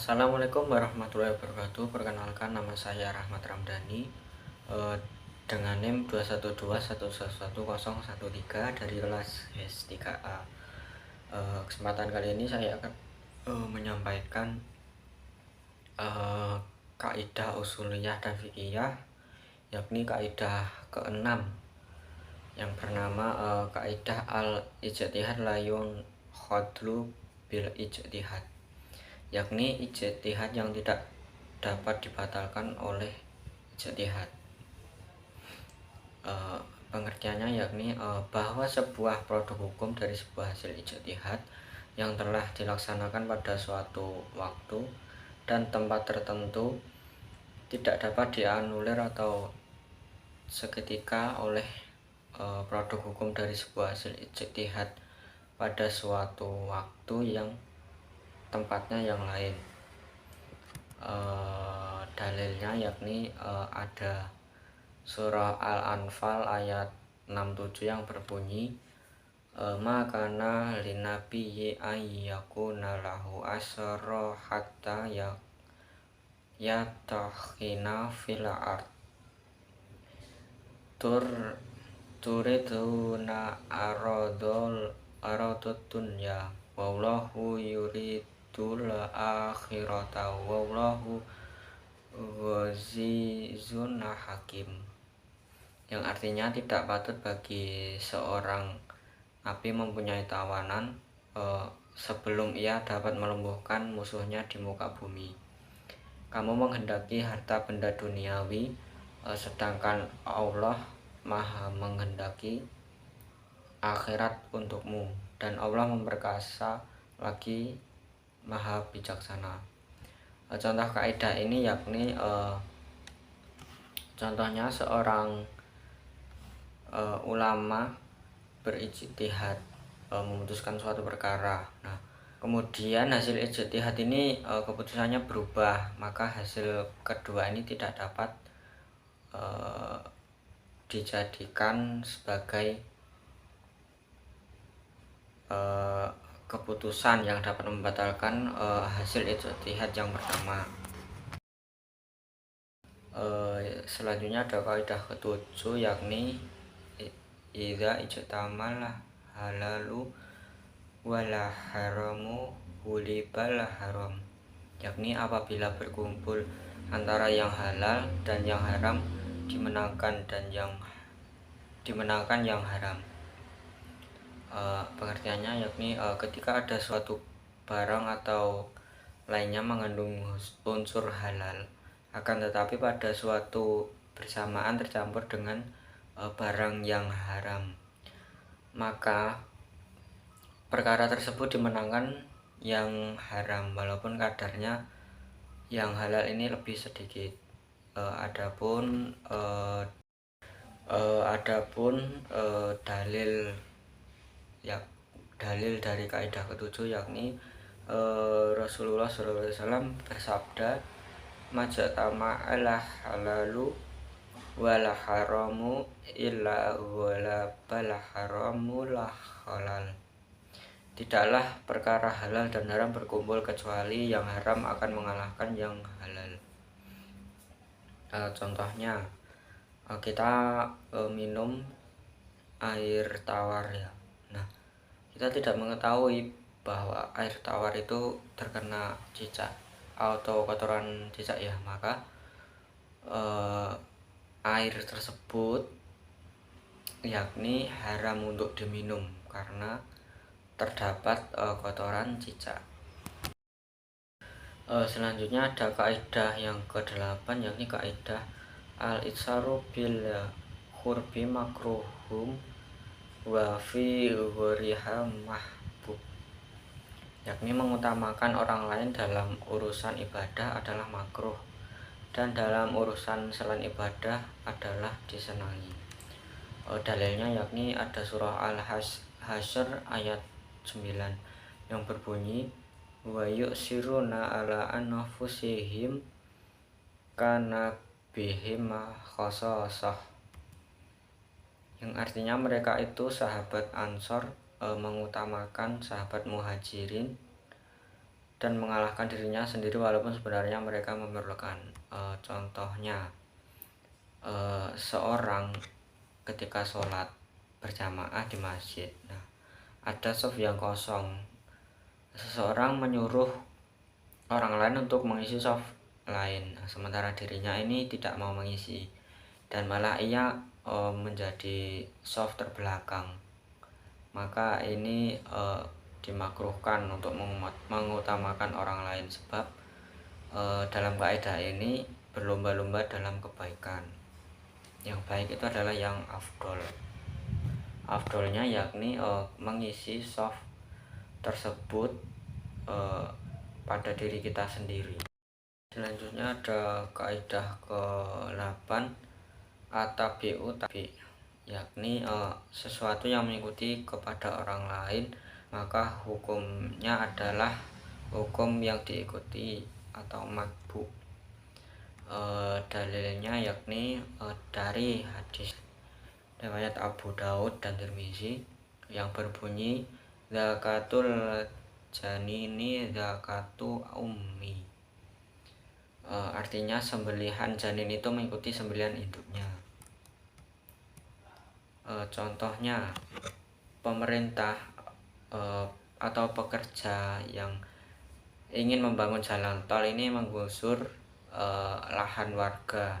Assalamualaikum warahmatullahi wabarakatuh. Perkenalkan, nama saya Rahmat Ramdhani, eh, dengan NIM 212111013 dari kelas S3A. Kesempatan kali ini saya akan menyampaikan kaidah usuliyah dan fikih, yakni kaidah keenam yang bernama kaidah al-ijtihad la yunqadlu bil ijtihad, yakni ijtihad yang tidak dapat dibatalkan oleh ijtihad. Pengertiannya yakni bahwa sebuah produk hukum dari sebuah hasil ijtihad yang telah dilaksanakan pada suatu waktu dan tempat tertentu tidak dapat dianulir atau seketika oleh produk hukum dari sebuah hasil ijtihad pada suatu waktu yang tempatnya yang lain. Dalilnya yakni ada surah Al-Anfal ayat 67 yang berbunyi makana linabiyyi ayyakuna lahu asra hatta yatakhina fil ard turiduna aradud dunya wallahu yuridul akhirata wallahu ghazizun hakim, yang artinya tidak patut bagi seorang nabi mempunyai tawanan sebelum ia dapat melumpuhkan musuhnya di muka bumi. Kamu menghendaki harta benda duniawi, sedangkan Allah Maha menghendaki akhirat untukmu, dan Allah memperkasa lagi Maha bijaksana. Contoh kaidah ini yakni contohnya seorang ulama berijtihad memutuskan suatu perkara. Nah, kemudian hasil ijtihad ini keputusannya berubah, maka hasil kedua ini tidak dapat dijadikan sebagai keputusan yang dapat membatalkan hasil ijtihad yang pertama. Selanjutnya ada kaidah ketujuh yakni idza ijtamal halalu wala haramu hulibal haram, yakni apabila berkumpul antara yang halal dan yang haram dimenangkan yang haram. Pengertiannya yakni ketika ada suatu barang atau lainnya mengandung unsur halal, akan tetapi pada suatu bersamaan tercampur dengan barang yang haram, maka perkara tersebut dimenangkan yang haram walaupun kadarnya yang halal ini lebih sedikit. Adapun dalil dari kaidah ketujuh yakni Rasulullah SAW bersabda majtama ala halalu wala haramu illa wala bal haramu la halal, tidaklah perkara halal dan haram berkumpul kecuali yang haram akan mengalahkan yang halal. Contohnya kita minum air tawar ya. Nah, kita tidak mengetahui bahwa air tawar itu terkena cicak atau kotoran cicak ya, maka air tersebut yakni haram untuk diminum karena terdapat kotoran cicak. Selanjutnya ada kaidah yang ke-8 yakni kaidah al-itsaru bil khurbi makruhum wa fi ghuriha mahbub, yakni mengutamakan orang lain dalam urusan ibadah adalah makruh dan dalam urusan selain ibadah adalah disenangi. Dalilnya yakni ada surah Al-Hasyr ayat 9 yang berbunyi wa yusiruna ala anfusihim kana bihim khasasah, yang artinya mereka itu sahabat Ansor mengutamakan sahabat Muhajirin dan mengalahkan dirinya sendiri walaupun sebenarnya mereka memerlukan. Contohnya, seorang ketika sholat berjamaah di masjid, nah ada shaf yang kosong, seseorang menyuruh orang lain untuk mengisi shaf lain, sementara dirinya ini tidak mau mengisi dan malah ia menjadi shaf terbelakang, maka ini dimakruhkan untuk mengutamakan orang lain, sebab dalam kaidah ini berlomba-lomba dalam kebaikan. Yang baik itu adalah yang afdolnya yakni mengisi shaf tersebut pada diri kita sendiri. Selanjutnya ada kaidah ke-8 at-tabi'u tabi, yakni sesuatu yang mengikuti kepada orang lain maka hukumnya adalah hukum yang diikuti atau matbu. Dalilnya yakni dari hadis riwayat Abu Daud dan Tirmizi yang berbunyi zakatul janini zakatu ummi. Artinya sembelihan janin itu mengikuti sembelihan induknya. Contohnya, pemerintah atau pekerja yang ingin membangun jalan tol ini menggusur lahan warga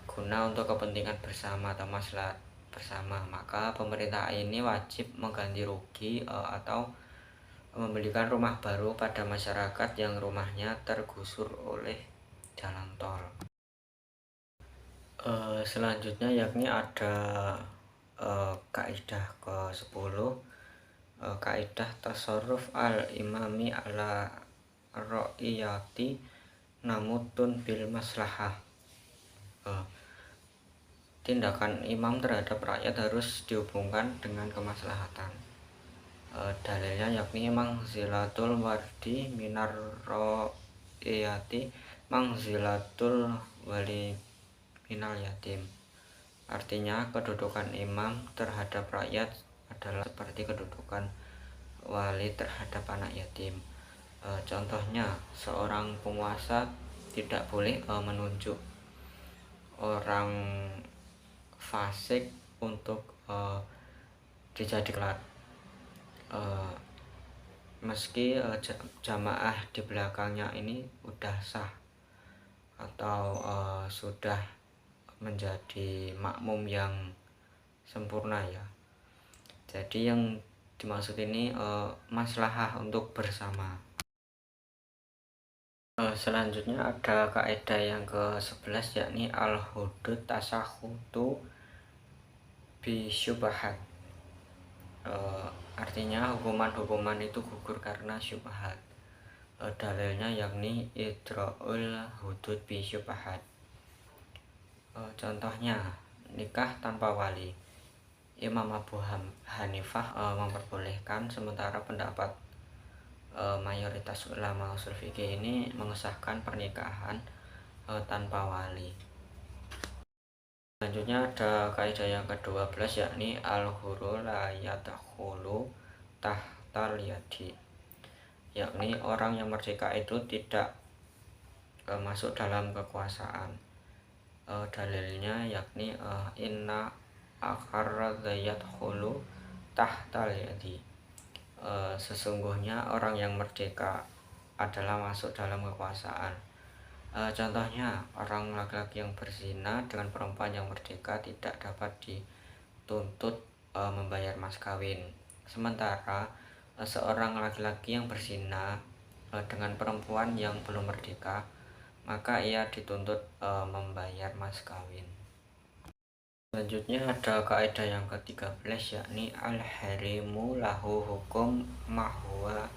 guna untuk kepentingan bersama atau maslahat bersama, maka pemerintah ini wajib mengganti rugi atau memberikan rumah baru pada masyarakat yang rumahnya tergusur oleh jalan tol. Selanjutnya yakni ada kaidah ke-10, kaidah tasarruf al-imami ala ra'iyati namutun bil maslahah. Tindakan imam terhadap rakyat harus dihubungkan dengan kemaslahatan. Dalilnya yakni mangzilatul wardi minar ra'iyati mangzilatul wali minal yatim. Artinya kedudukan imam terhadap rakyat adalah seperti kedudukan wali terhadap anak yatim. Contohnya, seorang penguasa tidak boleh menunjuk orang fasik untuk dijadikan meski jamaah di belakangnya ini udah sah atau sudah menjadi makmum yang sempurna ya. Jadi yang dimaksud ini maslahah untuk bersama. Selanjutnya ada kaidah yang ke-11 yakni al-hudud tasakhutu bi syubhat. Artinya hukuman-hukuman itu gugur karena syubhat. Dalilnya yakni idra'ul hudud bi syubhat. Contohnya, nikah tanpa wali. Imam Abu Hanifah memperbolehkan, sementara pendapat mayoritas ulama ushul fikih ini mengesahkan pernikahan tanpa wali. Selanjutnya ada kaidah yang ke-12 yakni al-huru la yadkhulu tahtal yadi, yakni orang yang merdeka itu tidak masuk dalam kekuasaan. Dalilnya yakni inna akharra yadkhulu tahtal yadi. Sesungguhnya orang yang merdeka adalah masuk dalam kekuasaan. Contohnya, orang laki-laki yang berzina dengan perempuan yang merdeka tidak dapat dituntut membayar mas kawin. Sementara seorang laki-laki yang berzina dengan perempuan yang belum merdeka, maka ia dituntut membayar mas kawin. Selanjutnya ada kaidah yang ke-13 yakni al-harimu lahu hukum mahwa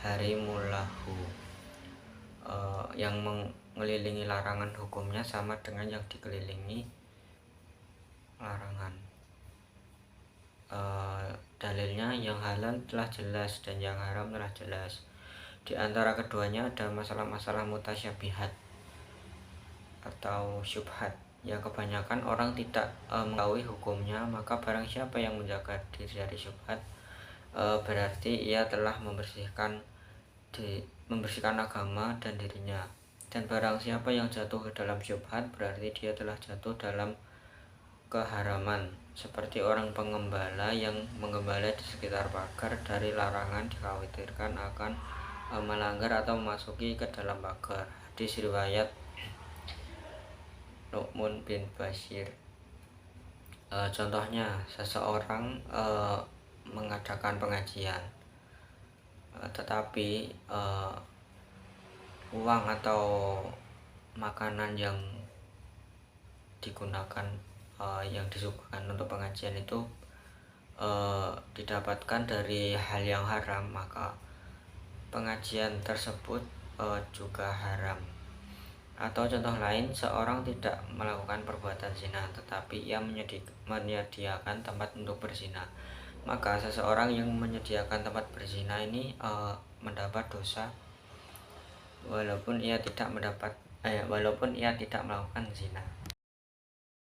harimul lahu. Yang mengelilingi larangan hukumnya sama dengan yang dikelilingi larangan. Dalilnya yang halal telah jelas dan yang haram telah jelas. Di antara keduanya ada masalah-masalah mutasyabihat atau syubhat yang kebanyakan orang tidak mengetahui hukumnya, maka barang siapa yang menjaga diri dari syubhat berarti ia telah membersihkan membersihkan agama dan dirinya. Dan barang siapa yang jatuh ke dalam syubhat, berarti dia telah jatuh dalam keharaman, seperti orang pengembala yang menggembala di sekitar pagar dari larangan, dikhawatirkan akan melanggar atau memasuki ke dalam pagar. Hadis riwayat Nu'man bin Bashir. Contohnya, seseorang mengadakan pengajian, tetapi uang atau makanan yang digunakan, yang disuguhkan untuk pengajian itu didapatkan dari hal yang haram, maka pengajian tersebut juga haram. Atau contoh lain, seorang tidak melakukan perbuatan zina, tetapi ia menyediakan tempat untuk berzina, maka seseorang yang menyediakan tempat berzina ini mendapat dosa walaupun ia tidak melakukan zina.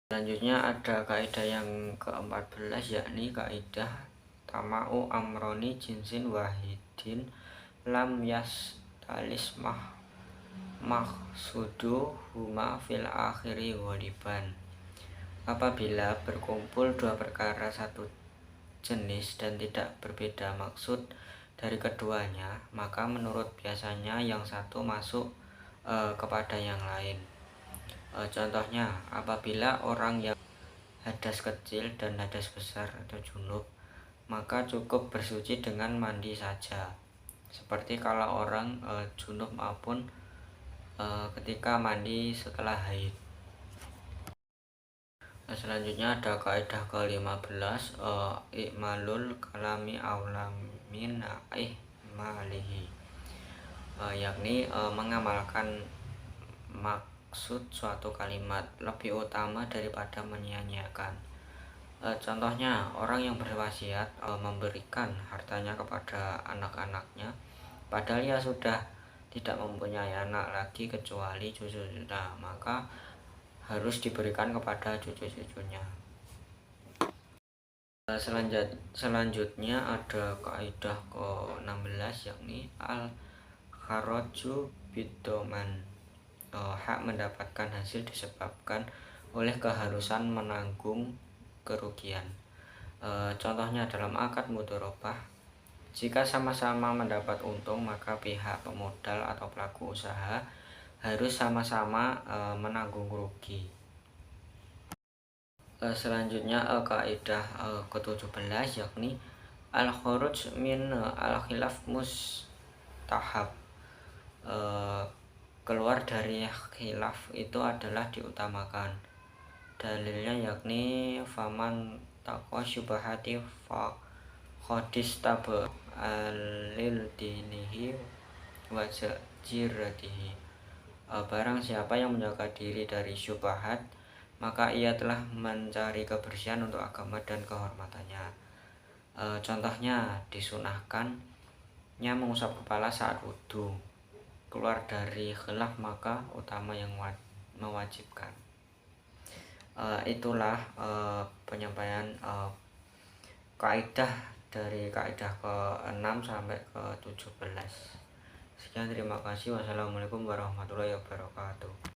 Selanjutnya ada kaidah yang ke-14, yakni kaidah tama'u amroni jinsin wahidin lam talis maksudu huma fil akhiri ghaliban. Apabila berkumpul dua perkara satu jenis dan tidak berbeda maksud dari keduanya, maka menurut biasanya yang satu masuk kepada yang lain. Contohnya, apabila orang yang hadas kecil dan hadas besar atau junub, maka cukup bersuci dengan mandi saja. Seperti kalau orang junub maupun ketika mandi setelah haid. Selanjutnya ada kaidah ke-15, ikmalul kalami aulamin ihmalihi, yakni mengamalkan maksud suatu kalimat lebih utama daripada menyia-nyiakan. Contohnya, orang yang berwasiat memberikan hartanya kepada anak-anaknya, padahal ia sudah tidak mempunyai anak lagi kecuali cucu-cucunya, maka harus diberikan kepada cucu-cucunya. Selanjutnya ada kaidah ke-16, yakni al-kharaju bidoman, hak mendapatkan hasil disebabkan oleh keharusan menanggung kerugian. Contohnya dalam akad mudharabah, jika sama-sama mendapat untung, maka pihak pemodal atau pelaku usaha harus sama-sama menanggung rugi. Selanjutnya kaidah ke-17, yakni al-khuruj min al-khilaf mustahab, keluar dari khilaf itu adalah diutamakan. Dalilnya yakni faman taqwa syubhati fa qadis tabu alil dinihi wa jiratihi. Barang siapa yang menjaga diri dari syubhat, maka ia telah mencari kebersihan untuk agama dan kehormatannya. Contohnya, disunahkannya mengusap kepala saat wudhu. Keluar dari khilaf maka utama yang mewajibkan. Itulah penyampaian kaidah dari kaidah ke-6 sampai ke-17. Sekian, terima kasih. Wassalamualaikum warahmatullahi wabarakatuh.